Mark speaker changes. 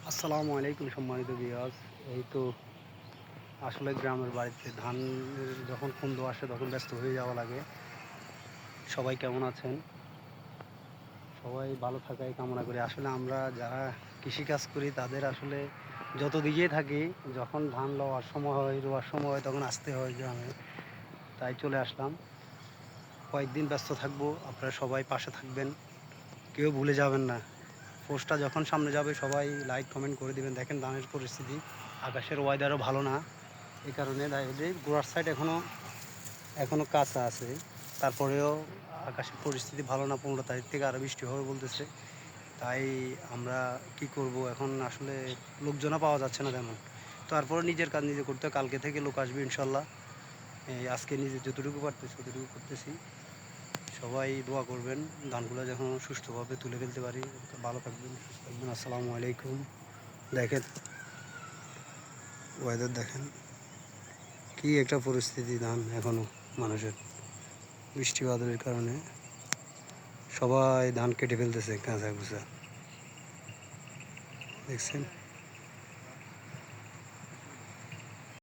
Speaker 1: আসসালামু আলাইকুম সম্মানিত ভিউয়ার্স। এই তো আসলে গ্রামের বাড়িতে ধান যখন কুন্দ আসে তখন ব্যস্ত হয়ে যাওয়া লাগে। সবাই কেমন আছেন? সবাই ভালো থাকাই কামনা করি। আসলে আমরা যারা কৃষিকাজ করি তাদের আসলে যত দিকেই থাকি, যখন ধান লওয়ার সময় হয়, রোয়ার সময় হয়, তখন আসতে হয় গ্রামে। তাই চলে আসলাম। কয়েকদিন ব্যস্ত থাকবো, আপনারা সবাই পাশে থাকবেন, কেউ ভুলে যাবেন না। পোস্টটা যখন সামনে যাবে সবাই লাইক কমেন্ট করে দিবেন। দেখেন ধানের পরিস্থিতি, আকাশের ওয়েদারও ভালো না, এই কারণে গোড়ার সাইড এখনও কাঁচা আছে। তারপরেও আকাশের পরিস্থিতি ভালো না, 15 তারিখ থেকে আরও বৃষ্টি হবে বলতেছে। তাই আমরা কি করব এখন, আসলে লোকজনও পাওয়া যাচ্ছে না তেমন। তারপরে নিজের কাজ নিজে করতে, কালকে থেকে লোক আসবে ইনশাল্লাহ। এই আজকে নিজে যতটুকু পারতেছি ততটুকু করতেছি। সবাই দোয়া করবেন ধানগুলো যখন সুষ্ঠুভাবে তুলে ফেলতে পারি। ভালো থাকবেন, সুস্থ থাকবেন। আসসালামু আলাইকুম। দেখেন ওয়েদার, দেখেন কি একটা পরিস্থিতি ধান এখনও মানুষের, বৃষ্টি বাদলের কারণে সবাই ধান কেটে ফেলতেছে কাঁচা কুচা, দেখছেন।